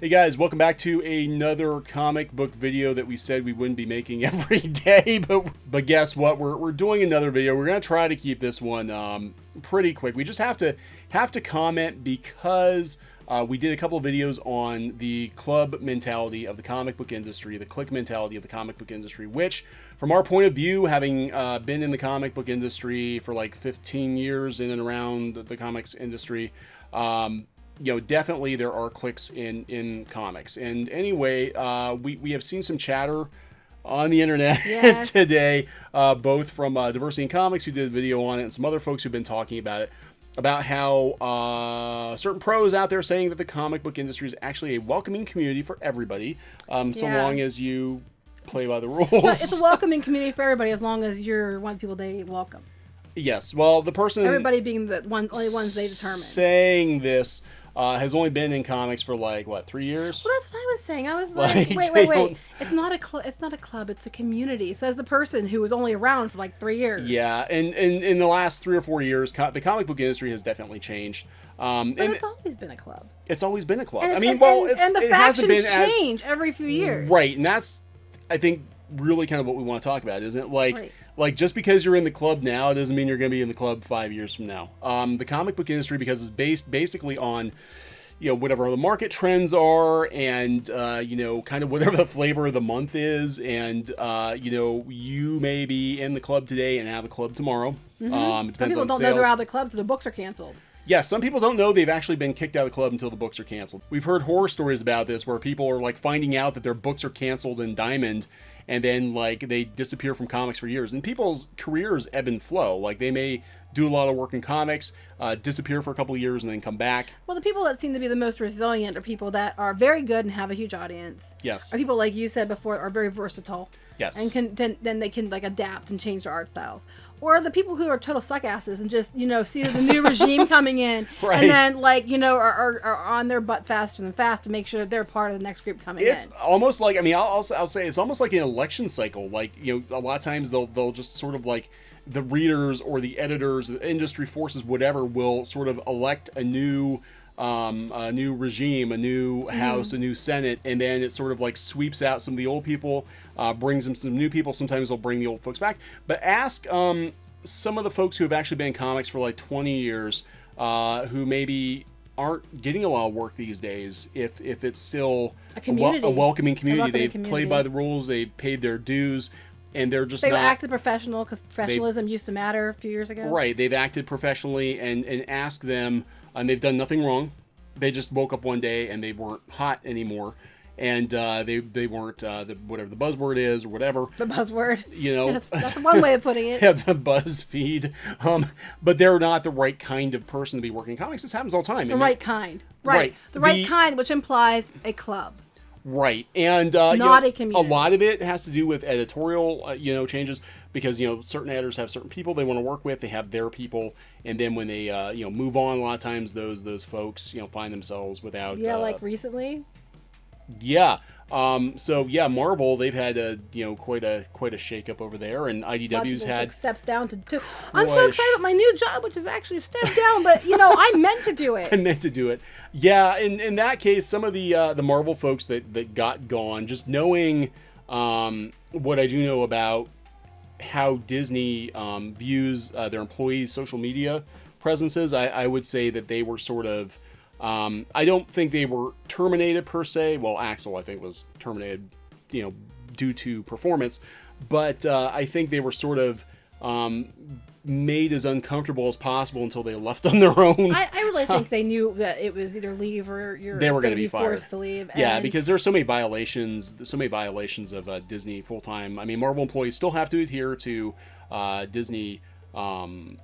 Hey guys, welcome back to another comic book video that we said we wouldn't be making every day, but guess what? We're doing another video. We're gonna try to keep this one pretty quick. We just have to comment because we did a couple of videos on the club mentality of the comic book industry, the clique mentality of the comic book industry, which, from our point of view, having been in the comic book industry for like 15 years in and around the comics industry, you know, definitely there are cliques in comics. And anyway, we have seen some chatter on the internet Yes. today, both from Diversity in Comics, who did a video on it, and some other folks who've been talking about it, about how certain pros out there saying that the comic book industry is actually a welcoming community for everybody, so Yeah. long as you play by the rules. But it's a welcoming community for everybody as long as you're one of the people they welcome. Yes, well, the person... Everybody being the only ones they determine. saying this has only been in comics for like, what, 3 years? Well, that's what I was saying. I was like, Like, wait. It's not a club. It's a community. Says the person who was only around for like 3 years. Yeah, and in the last 3 or 4 years, the comic book industry has definitely changed. But it's always been a club. It's always been a club. And I mean, and the it hasn't factions been change every few years. right, and that's, I think, really kind of what we want to talk about, isn't it? Right. Like just because you're in the club now doesn't mean you're going to be in the club 5 years from now. The comic book industry, because it's based basically on, you know, whatever the market trends are, and you know, kind of whatever the flavor of the month is, and you know, you may be in the club today and have a club tomorrow. Mm-hmm. Some people don't know they're out of the club, so the books are canceled. Yeah, some people don't know they've actually been kicked out of the club until the books are canceled. We've heard horror stories about this where people are like finding out that their books are canceled in Diamond, and then like they disappear from comics for years. And people's careers ebb and flow. Like they may do a lot of work in comics, disappear for a couple of years, and then come back. Well, the people that seem to be the most resilient are people that are very good and have a huge audience. Yes. Are people, like you said before, are very versatile. Yes. And then they can like adapt and change their art styles. Or the people who are total suckasses and just, you know, see the new regime coming in, Right. and then like, you know, are on their butt faster than fast to make sure that they're part of the next group coming It's in. almost like, I mean, I'll say it's almost like an election cycle. Like, you know, a lot of times they'll just sort of like, the readers or the editors, the industry forces, whatever, will sort of elect a new regime, a new House, a new Senate, and then it sort of like sweeps out some of the old people, brings them some new people. Sometimes they'll bring the old folks back. But ask some of the folks who have actually been in comics for like 20 years, who maybe aren't getting a lot of work these days, if it's still A community. a welcoming community. welcoming They've community. played by the rules, they've paid their dues, and they're just They not acted professional because professionalism used to matter a few years ago. right. They've acted professionally, and ask them, and they've done nothing wrong. They just woke up one day and they weren't hot anymore, and they weren't whatever the buzzword is or whatever. The buzzword. You know, Yeah, that's one way of putting it. yeah, the BuzzFeed. But they're not the right kind of person to be working in comics. This happens all the time. The right kind. Right. Right. The right The- kind, which implies a club. Right, and Not you a community. A lot of it has to do with editorial, you know, changes, because you know certain editors have certain people they want to work with. They have their people, and then when they you know, move on, a lot of times those folks, you know, find themselves without. Yeah, like recently. Yeah. So yeah, Marvel, they've had you know, quite a shakeup over there, and A lot of IDW's people had. took steps down to do. I'm so excited about my new job, which is actually a step down, but you know, I meant to do I it. meant to do it. Yeah, in that case, some of the Marvel folks that got gone, just knowing what I do know about how Disney views their employees' social media presences, I would say that they were sort of, I don't think they were terminated per se. Well, Axel, I think, was terminated, you know, due to performance, but I think they were sort of made as uncomfortable as possible until they left on their own. I really think they knew that it was either leave or you're They were going gonna to be fired. forced to leave. Yeah, and because there's so many violations of Disney full-time. I mean, Marvel employees still have to adhere to Disney, you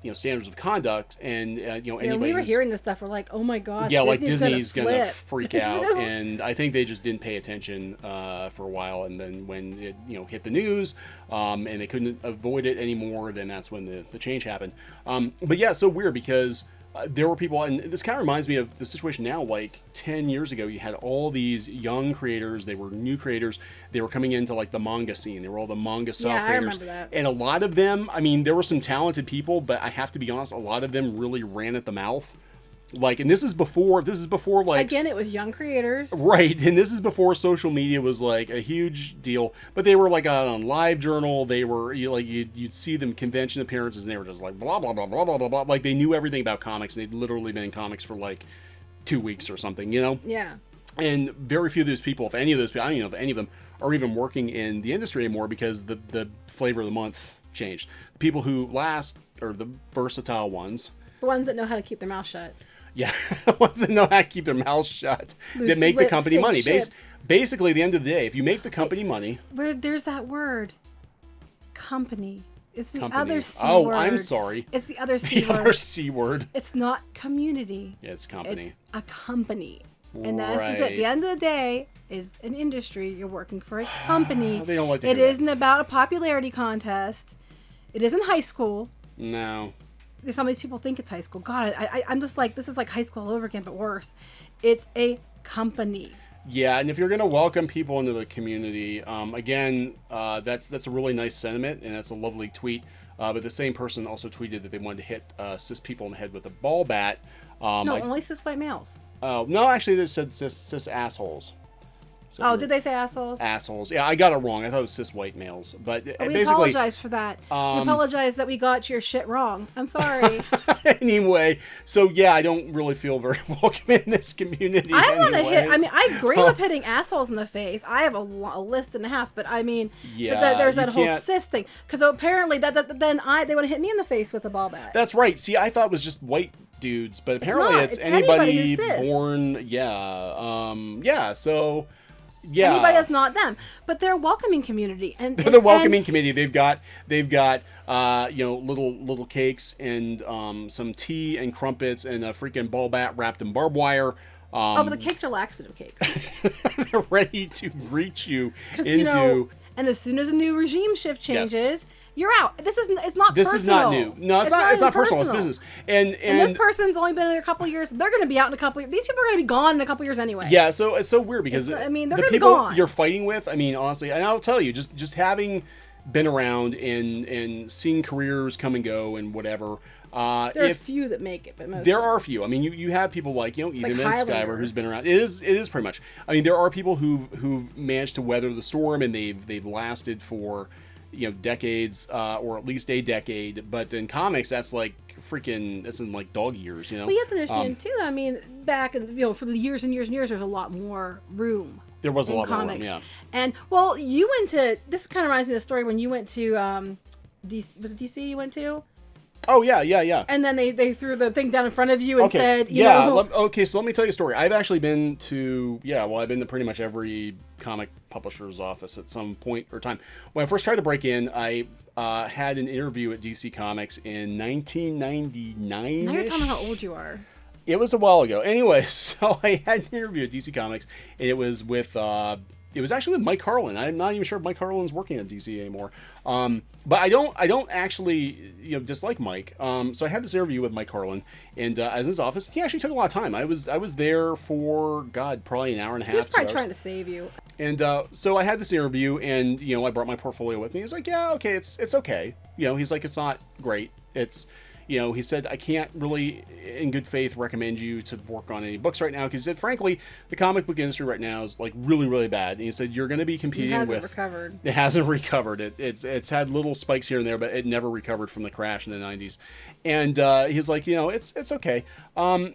know, standards of conduct, and you know, you know, anybody we were who's- hearing this stuff. We're like, oh my god, yeah, like Disney's Disney's gonna flip. freak out, So- and I think they just didn't pay attention for a while, and then when it, you know, hit the news, and they couldn't avoid it anymore, then that's when the change happened. But yeah, it's so weird because there were people, and this kind of reminds me of the situation now. Like 10 years ago, you had all these young creators. They were new creators. They were coming into like the manga scene. They were all the manga style Yeah, I creators. remember that. And a lot of them, I mean, there were some talented people, but I have to be honest, a lot of them really ran at the mouth. Like, and this is before like, again, it was young creators. right, and this is before social media was like a huge deal. But they were like on LiveJournal. They were you'd see them convention appearances, and they were just like blah blah blah blah blah blah blah. Like they knew everything about comics, and they'd literally been in comics for like 2 weeks or something, you know? Yeah. And very few of those people, if any of those people, I don't even know if any of them are even working in the industry anymore because the flavor of the month changed. The people who last are the versatile ones. The ones that know how to keep their mouth shut. Yeah, the ones that know how to keep their mouths shut, that make the company money. Basically, at the end of the day, if you make the company money... There's that word. Company. It's the company. other C oh, word. I'm sorry. It's the other C word. The other C word. It's not community. Yeah, it's company. It's a company. And that's right. just at the end of the day is an industry. You're working for a company. They don't like to It hear that. isn't about a popularity contest. It isn't high school. No. Some of these people think it's high school. God, I'm just like, this is like high school all over again, but worse. It's a company. Yeah, and if you're going to welcome people into the community, again, that's a really nice sentiment, and that's a lovely tweet. But the same person also tweeted that they wanted to hit cis people in the head with a ball bat. No, only cis white males. Oh, no, actually, they said cis assholes. So oh, did they say assholes? Assholes. Yeah, I got it wrong. I thought it was cis white males. But we basically... apologize for that. We apologize that we got your shit wrong. I'm sorry. Anyway, so yeah, I don't really feel very welcome in this community. I want to hit... I mean, I agree with hitting assholes in the face. I have a list and a half, but I mean... Yeah, but there's that whole cis thing. Because apparently, they want to hit me in the face with a ball bat. That's right. See, I thought it was just white dudes, but apparently it's anybody born... Yeah, so... Yeah. Anybody that's not them, but they're a welcoming community, and they're the welcoming community. They've got little cakes and some tea and crumpets and a freaking ball bat wrapped in barbed wire. But the cakes are laxative cakes. They're ready to greet you into. And as soon as a new regime shift changes. Yes. You're out. It's not personal. This is not new. No, it's not personal. It's business. And this person's only been in a couple of years. They're going to be out in a couple of years. These people are going to be gone in a couple of years anyway. Yeah, so it's so weird because they're going to be people gone. You're fighting with, I mean, honestly, and I'll tell you, just having been around and seeing careers come and go and whatever. There are a few that make it, but most there are a few. I mean, you have people like Ethan and Skyver who's been around. It is pretty much. I mean, there are people who've managed to weather the storm and they've lasted for decades, or at least a decade. But in comics, that's like that's in like dog years, Well, you have to understand too. I mean, back for the years and years and years, there's a lot more room. There was a lot comics. more room, yeah. And well, you went to. This kind of reminds me of the story when you went to DC. Was it DC you went to? Oh yeah. And then they threw the thing down in front of you and said, okay, so let me tell you a story. I've actually been to I've been to pretty much every comic publisher's office at some point or time. When I first tried to break in, I had an interview at DC Comics in 1999. Now you're telling me how old you are. It was a while ago. Anyway, so I had an interview at DC Comics, and it was with it was actually with Mike Harlan. I'm not even sure if Mike Harlan's working at DC anymore. But I don't actually dislike Mike. So I had this interview with Mike Harlan, and I was in his office. He actually took a lot of time. I was there for probably an hour and a half. He was probably 2 hours. trying to save you. And so I had this interview, and I brought my portfolio with me. He's like, yeah, okay, it's okay. He's like, it's not great. It's he said, I can't really, in good faith, recommend you to work on any books right now, because he said, frankly, the comic book industry right now is like really, really bad. And he said, you're going to be competing with... It hasn't recovered. It's had little spikes here and there, but it never recovered from the crash in the 90s. And he's like, it's okay.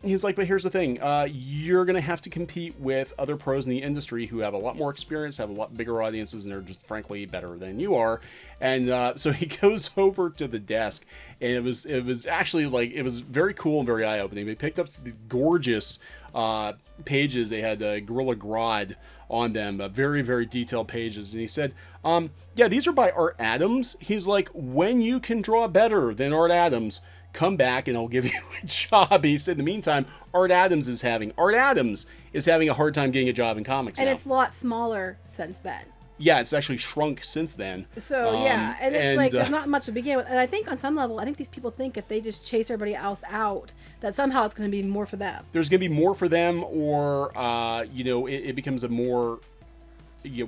He's like, but here's the thing. You're going to have to compete with other pros in the industry who have a lot more experience, have a lot bigger audiences, and they're just frankly better than you are. And so he goes over to the desk, and it was actually like, it was very cool and very eye-opening. They picked up the gorgeous pages. They had Gorilla Grodd on them, very, very detailed pages. And he said, these are by Art Adams. He's like, when you can draw better than Art Adams, come back and I'll give you a job. He said, in the meantime, Art Adams is having a hard time getting a job in comics and now. It's a lot smaller since then. Yeah, it's actually shrunk since then. So, and it's like, there's not much to begin with. And I think on some level, these people think if they just chase everybody else out, that somehow it's going to be more for them. There's going to be more for them, or, it becomes a more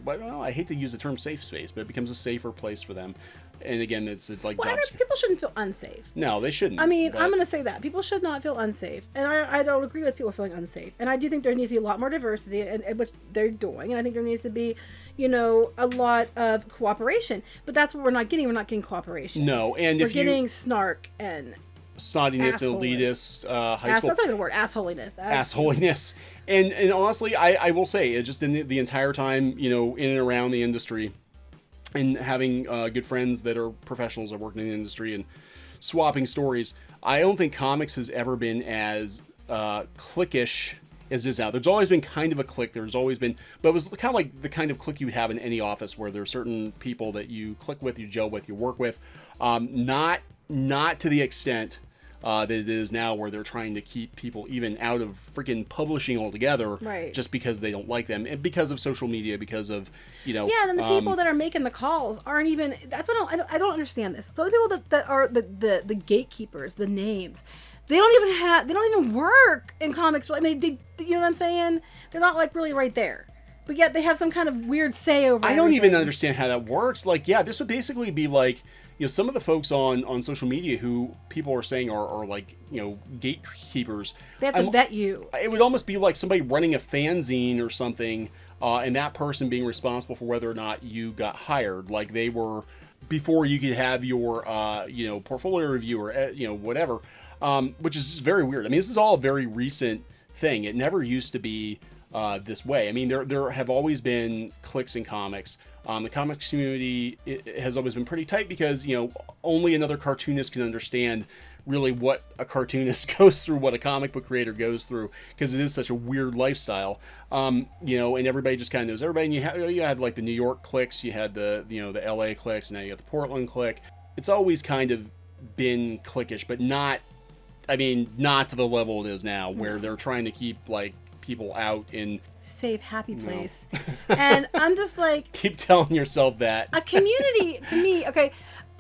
well, I hate to use the term safe space, but it becomes a safer place for them. And again, it's like people shouldn't feel unsafe. No, they shouldn't. I mean, I'm going to say that people should not feel unsafe, and I don't agree with people feeling unsafe. And I do think there needs to be a lot more diversity, and which they're doing. And I think there needs to be, a lot of cooperation. But that's what we're not getting. We're not getting cooperation. No, and we're getting snark and snottiness and elitist high school. That's not even a word. Assholiness. Assholiness. And honestly, I will say, just in the entire time, in and around the industry, and having good friends that are professionals that work in the industry and swapping stories, I don't think comics has ever been as cliquish as it is now. There's always been kind of a clique. There's always been, but it was kind of like the kind of clique you have in any office, where there are certain people that you click with, you gel with, you work with. Not to the extent that it is now, where they're trying to keep people even out of freaking publishing altogether, right, just because they don't like them, and because of social media, because of yeah, and the people that are making the calls aren't even. That's what I don't understand this. So the people that are the gatekeepers, the names, they don't even work in comics. I mean, you know what I'm saying? They're not like really right there, but yet they have some kind of weird say over. I don't even understand how that works. Like, yeah, this would basically be like, some of the folks on social media who people are saying are like, gatekeepers. They have to vet you. It would almost be like somebody running a fanzine or something, and that person being responsible for whether or not you got hired. Like they were before you could have your, portfolio review or, whatever, which is just very weird. I mean, this is all a very recent thing. It never used to be this way. I mean, there have always been cliques in comics. The comics community has always been pretty tight because, only another cartoonist can understand really what a cartoonist goes through, what a comic book creator goes through, because it is such a weird lifestyle. And everybody just kind of knows everybody. And you had like the New York cliques, you had the LA cliques, and now you got the Portland clique. It's always kind of been cliquish, but not to the level it is now, where they're trying to keep like people out in safe, happy place. And I'm just like, keep telling yourself that. A community to me, okay,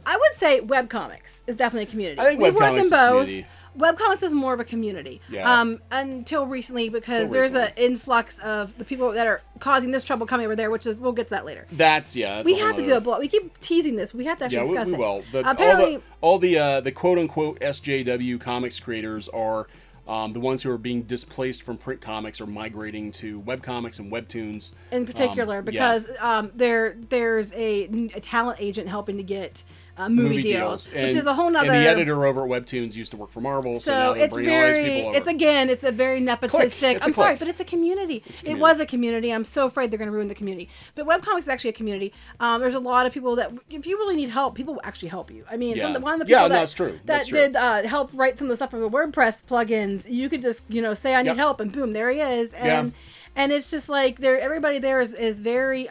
I would say webcomics is definitely a community. I think webcomics is a community. Webcomics is more of a community. Yeah. Until recently, because there's an influx of the people that are causing this trouble coming over there, which is, we'll get to that later. We have to do a blog. We keep teasing this. We have to actually discuss it. We will. Apparently, all the quote unquote SJW comics creators are the ones who are being displaced from print comics are migrating to webcomics and webtoons. In particular, because there's a talent agent helping to get movie deals, which is a whole nother. And the editor over at Webtoons used to work for Marvel, so now they're bringing all these people over. It's a very nepotistic. I'm sorry, but it's a community. It was a community. I'm so afraid they're going to ruin the community. But webcomics is actually a community. There's a lot of people that, if you really need help, people will actually help you. I mean, one of the people that did help write some of the stuff for the WordPress plugins, you could just say I need help, and boom, there he is. And it's just like everybody there is very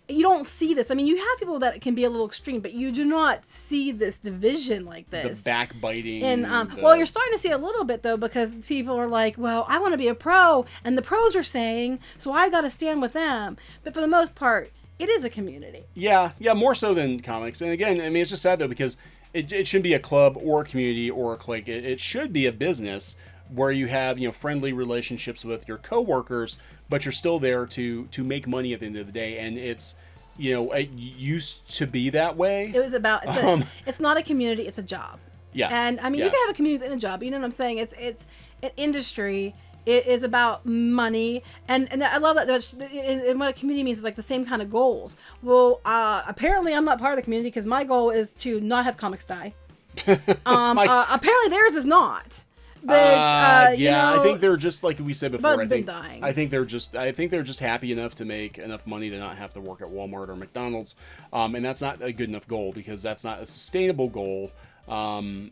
you don't see this. I mean, you have people that can be a little extreme, but you do not see this division like this. The backbiting. And you're starting to see a little bit though, because people are like, well, I want to be a pro, and the pros are saying, so I got to stand with them. But for the most part, it is a community. Yeah, more so than comics. And again, I mean, it's just sad though, because it shouldn't be a club or a community or a clique. It should be a business where you have friendly relationships with your coworkers, but you're still there to make money at the end of the day. And it's it used to be that way. It was about it's not a community, it's a job. Yeah. And I mean, you can have a community within a job, you know what I'm saying? It's an industry. It is about money, and I love that. And what a community means is like the same kind of goals. Well, apparently I'm not part of the community because my goal is to not have comics die. Apparently theirs is not. But I think they're just like we said before. I think they're just happy enough to make enough money to not have to work at Walmart or McDonald's, and that's not a good enough goal, because that's not a sustainable goal. Long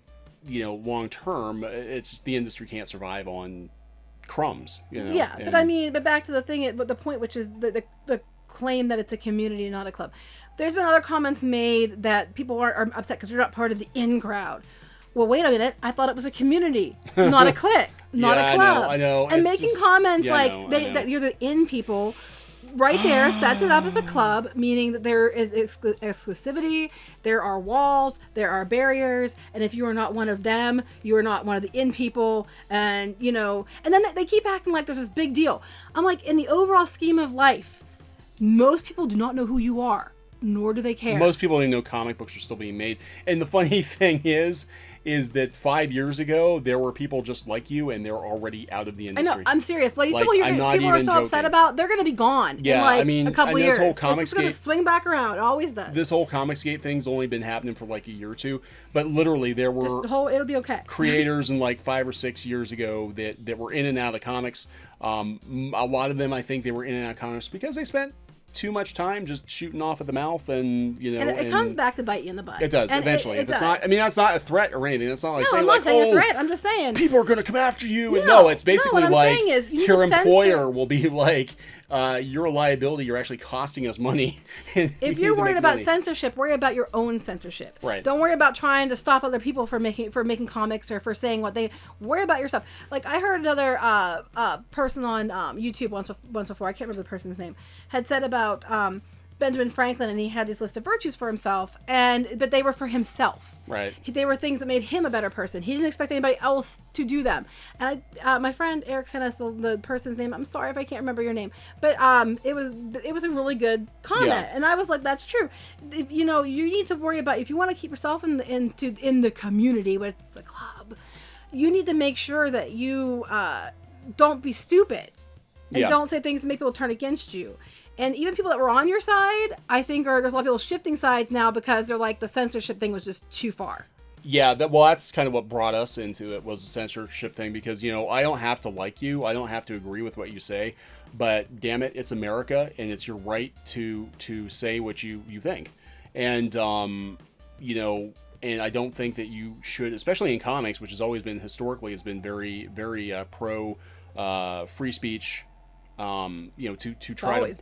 term, it's the industry can't survive on crumbs. Yeah, but back to the thing, the point, which is the claim that it's a community, not a club. There's been other comments made that people are upset because they're not part of the in crowd. Well, wait a minute. I thought it was a community, not a clique, not a club. I know. And making comments that you're the in people right there sets it up as a club, meaning that there is exclusivity, there are walls, there are barriers, and if you are not one of them, you are not one of the in people, and then they keep acting like there's this big deal. I'm like, in the overall scheme of life, Most people do not know who you are, nor do they care. Most people don't even know comic books are still being made. And the funny thing is that 5 years ago, there were people just like you, and they're already out of the industry. I know, I'm serious. Like, these people people are so joking. upset about, they're going to be gone in like a couple years. It's going to swing back around. It always does. This whole COMICSGATE thing's only been happening for like a year or two, but literally there were it'll be okay. creators in like 5 or 6 years ago that were in and out of comics. A lot of them, I think, they were in and out of comics because they spent too much time just shooting off at the mouth, and and it comes back to bite you in the butt. It does eventually. It does. Not, I mean, that's not a threat or anything. That's not like I'm not saying a threat. I'm just saying people are going to come after you. And no, it's basically what I'm like saying is your employer will be like, you're a liability. You're actually costing us money. If you're worried about censorship, worry about your own censorship. Right. Don't worry about trying to stop other people from making comics or for saying what they. Worry about yourself. Like, I heard another person on YouTube once before. I can't remember the person's name. Had said about Benjamin Franklin, and he had this list of virtues for himself, but they were for himself. Right. They were things that made him a better person. He didn't expect anybody else to do them. And my friend Eric sent us the person's name. I'm sorry if I can't remember your name, but it was a really good comment, and I was like, that's true. You need to worry about, if you want to keep yourself in the community, but it's the club, you need to make sure that you don't be stupid and don't say things that make people turn against you. And even people that were on your side, I think there's a lot of people shifting sides now because they're like, the censorship thing was just too far. Yeah, that's kind of what brought us into it, was the censorship thing, because, I don't have to like you. I don't have to agree with what you say, but damn it, it's America, and it's your right to say what you think. And, and I don't think that you should, especially in comics, which has always been, historically, has been very, very pro free speech. To try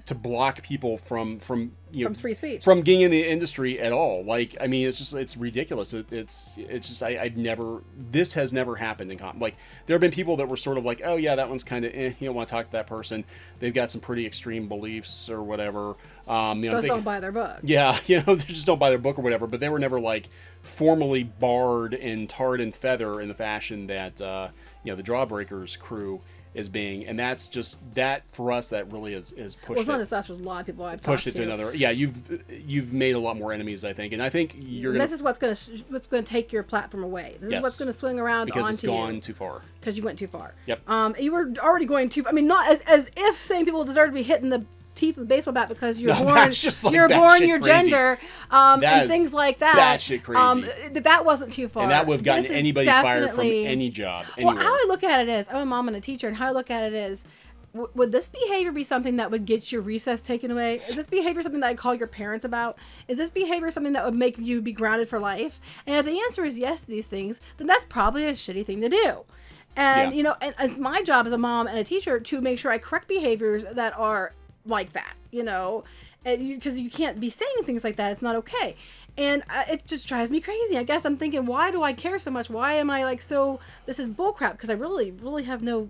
to block people from free speech, from getting in the industry at all. Like, I mean, it's ridiculous. It's just, this has never happened in comics. Like, there have been people that were sort of like, oh yeah, that one's kind of, you don't want to talk to that person. They've got some pretty extreme beliefs or whatever. Don't buy their book. Yeah, they just don't buy their book or whatever. But they were never like formally barred and tarred and feather in the fashion that the Drawbreakers crew is being, and that's just that for us. That really is pushed. Well, it's not just us. There's a lot of people I've pushed it to another. Yeah, you've made a lot more enemies, I think, and I think you're gonna. This is what's gonna take your platform away. This is what's gonna swing around because onto it's gone too far. Because you went too far. Yep. You were already going too. I mean, not as if saying people deserve to be hit in the teeth with a baseball bat because you're born, your crazy. gender, and things like that. That shit crazy. That wasn't too far. And that would have gotten anybody fired from any job. Anywhere. Well, how I look at it is, I'm a mom and a teacher, and how I look at it is, would this behavior be something that would get your recess taken away? Is this behavior something that I'd call your parents about? Is this behavior something that would make you be grounded for life? And if the answer is yes to these things, then that's probably a shitty thing to do. And, and it's my job as a mom and a teacher to make sure I correct behaviors that are like that, because you can't be saying things like that. It's not okay. And it just drives me crazy. I guess I'm thinking, why do I care so much? Why am I like so, this is bullcrap? Because I really, really have no,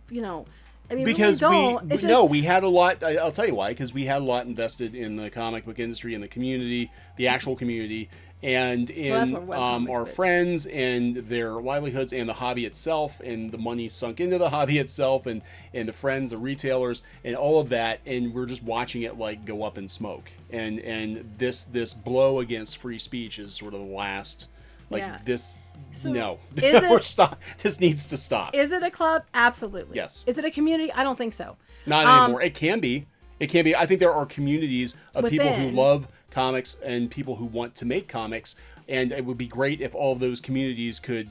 I mean, because really don't. We had a lot. I'll tell you why. Because we had a lot invested in the comic book industry, in the community, the actual community, and in our friends and their livelihoods, and the hobby itself, and the money sunk into the hobby itself, and the friends, the retailers, and all of that. And we're just watching it like go up in smoke. And this blow against free speech is sort of the last. This. So no, this needs to stop. Is it a club? Absolutely. Yes. Is it a community? I don't think so. Not anymore. It can be. I think there are communities of people who love comics and people who want to make comics, and it would be great if all of those communities could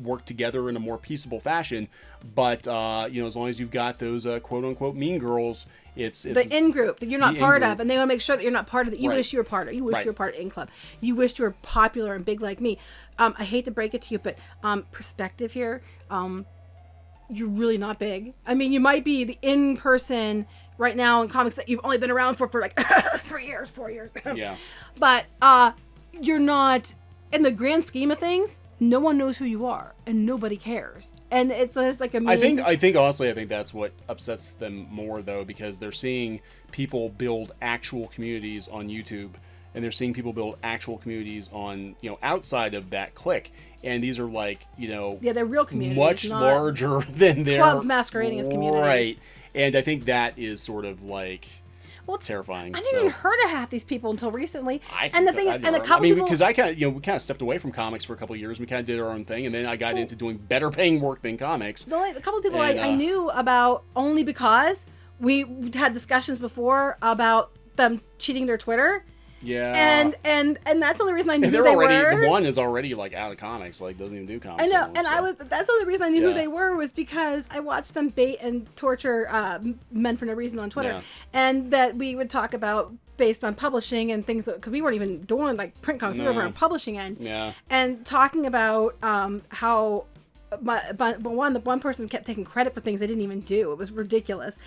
work together in a more peaceable fashion. But as long as you've got those quote unquote mean girls, it's the in group that you're not part of, and they want to make sure that you're not part of it. You wish you were part of it. You wish you were part of in club. You wished you were popular and big like me. I hate to break it to you, but perspective here. You're really not big. I mean, you might be the in person right now in comics that you've only been around for like 4 years. Yeah. But you're not, in the grand scheme of things, no one knows who you are and nobody cares. And it's like a mean... I think honestly, I think that's what upsets them more though, because they're seeing people build actual communities on YouTube, and they're seeing people build actual communities on, outside of that clique. And these are like, they're real communities, much larger than their clubs masquerading as communities. Right. And I think that is sort of like... Well, terrifying. I didn't even heard of half these people until recently. And a couple people, because I kind of, we kind of stepped away from comics for a couple of years. We kind of did our own thing, and then I got into doing better paying work than comics. The couple of people I knew about only because we had discussions before about them cheating their Twitter. Yeah. And that's the only reason I knew who they were. The one is already like out of comics, like doesn't even do comics. I know, anymore, and that's the only reason I knew who they were was because I watched them bait and torture men for no reason on Twitter, and that we would talk about based on publishing and things, because we weren't even doing like print comics, we were on publishing end, and talking about how. But one person kept taking credit for things they didn't even do. It was ridiculous,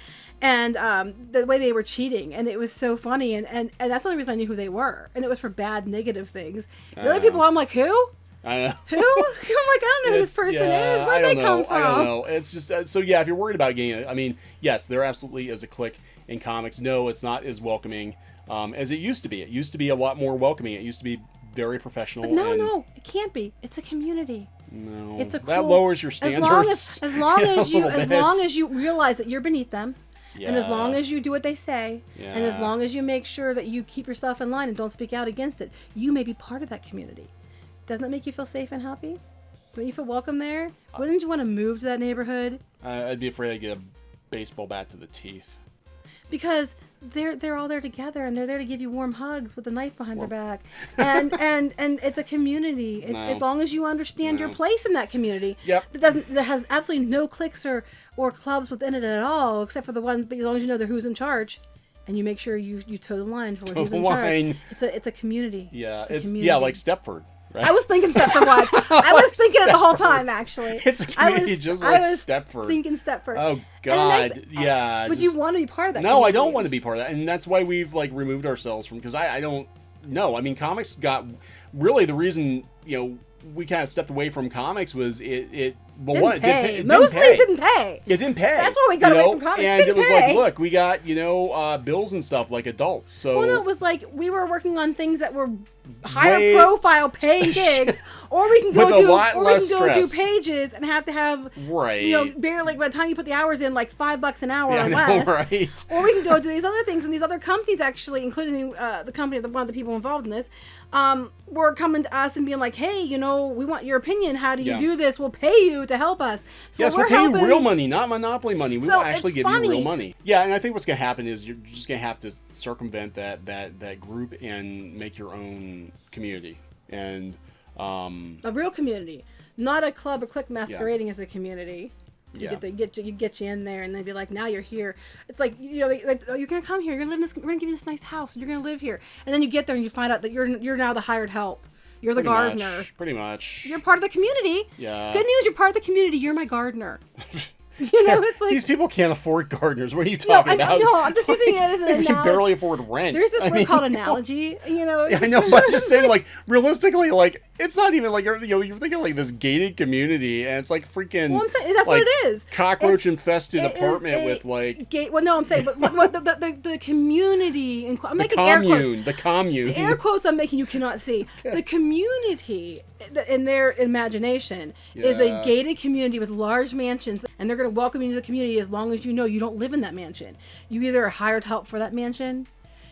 and the way they were cheating, and it was so funny, and that's the only reason I knew who they were, and it was for bad, negative things. The other people, I'm like, who? I know. Who? I'm like, I don't know who this person is. Where'd they come from? I don't know. It's just so yeah. If you're worried about getting it, I mean, yes, there absolutely is a clique in comics. No, it's not as welcoming as it used to be. It used to be a lot more welcoming. It used to be very professional. But no, it can't be. It's a community. No, it's a that lowers your standards. As long as you realize that you're beneath them, and as long as you do what they say, and as long as you make sure that you keep yourself in line and don't speak out against it, you may be part of that community. Doesn't that make you feel safe and happy? Don't you feel welcome there? Wouldn't you want to move to that neighborhood? I'd be afraid I'd get a baseball bat to the teeth. Because they're all there together, and they're there to give you warm hugs with a knife behind their back, and it's a community. As long as you understand your place in that community, that has absolutely no cliques or clubs within it at all, except for the one. But as long as you know who's in charge, and you make sure you toe the line for who's in charge. It's a community. Yeah, it's a community. Like Stepford. Right? I was thinking Stepford Wives. I was thinking it the whole time, actually. It's a community just like Stepford. Thinking Stepford. Oh, God. Yeah. But you want to be part of that community. I don't want to be part of that. And that's why we've, like, removed ourselves from... Because I don't know. I mean, comics got... Really, the reason, we kind of stepped away from comics was it didn't pay. Mostly it didn't pay. It didn't pay. That's why we got away from comics. And it was like, look, we got, bills and stuff like adults. So well, no, it was like we were working on things that were higher profile paying gigs, or we can go do pages and have to have barely by the time you put the hours in, like $5 an hour or less. Right. Or we can go do these other things, and these other companies actually, including the company one of the people involved in this, were coming to us and being like, hey, we want your opinion. How do you do this? We'll pay you to help us. So yes, we'll pay you real money, not monopoly money. We will actually give you real money. Yeah, and I think what's going to happen is you're just going to have to circumvent that group and make your own community. And a real community, not a club or clique masquerading as a community. You get you in there, and they'd be like, now you're here. It's like, like, oh, you're gonna come here. You're gonna live in this. We're gonna give you this nice house. And you're gonna live here. And then you get there and you find out that you're now the hired help. You're the gardener. Pretty much. You're part of the community. Yeah. Good news, you're part of the community. You're my gardener. It's like... These people can't afford gardeners. What are you talking about? No, I'm just using it as an analogy. They can barely afford rent. There's this word called analogy, Yeah, I know, but I'm just saying, like, realistically, like, it's not even like, you're thinking like this gated community, and it's like freaking... Well, I'm saying, that's what it is. Cockroach-infested apartment with, like... Well, no, I'm saying, but the community... I'm making air quotes. The commune. The air quotes I'm making you cannot see. The community, in their imagination, is a gated community with large mansions, and they're going to welcome you to the community as long as you know you don't live in that mansion. You either are hired help for that mansion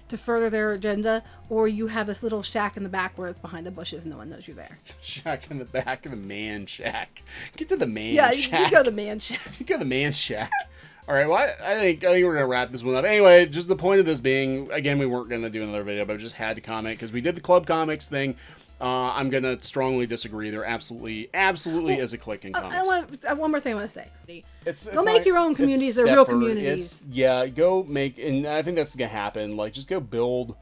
to further their agenda, or you have this little shack in the back where it's behind the bushes and no one knows you're there. Shack in the back of the man shack. Get to the man shack. Yeah, you go to the man shack. You go to the man shack. All right, well, I think we're going to wrap this one up. Anyway, just the point of this being, again, we weren't going to do another video, but I just had to comment because we did the Club Comics thing. I'm going to strongly disagree. There absolutely is a clique in comics. One more thing I want to say. Go make your own communities. They're real communities. Go make, and I think that's going to happen. Like, just go build,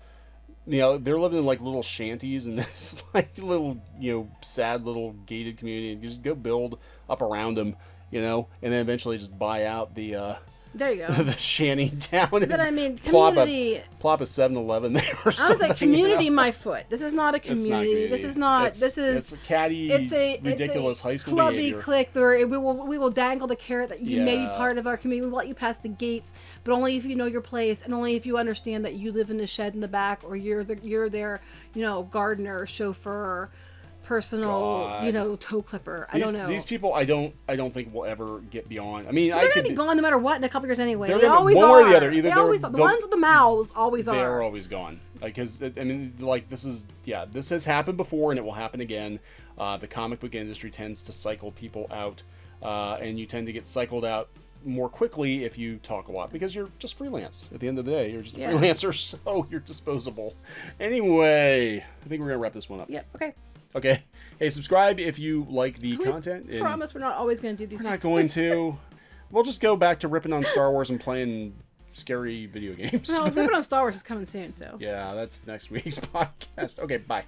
they're living in, like, little shanties in this, like, little, sad little gated community. Just go build up around them, and then eventually just buy out the... There you go. The shanty town. But I mean, community. Plop a 7-Eleven there or something. I was like, community, my foot. This is not a community. This is not. It's a catty, ridiculous high school clubby behavior. Clique where we will dangle the carrot that you may be part of our community. We'll let you pass the gates, but only if you know your place and only if you understand that you live in the shed in the back, or you're their gardener, chauffeur, personal, you know, toe clipper. I don't know. These people, I don't think will ever get beyond. I mean, they're going to be gone no matter what in a couple years anyway. They always one are. Or the other. Either they always are. The ones with the mouths always are. They're always gone. Like, because I mean, like this has happened before, and it will happen again. The comic book industry tends to cycle people out, and you tend to get cycled out more quickly if you talk a lot, because you're just freelance. At the end of the day, you're just a freelancer, so you're disposable. Anyway, I think we're gonna wrap this one up. Yep. Okay. Okay. Hey, subscribe if you like the content. I promise we're not always going to do these. We're not going to. We'll just go back to ripping on Star Wars and playing scary video games. No, ripping on Star Wars is coming soon, so. Yeah, that's next week's podcast. Okay, bye.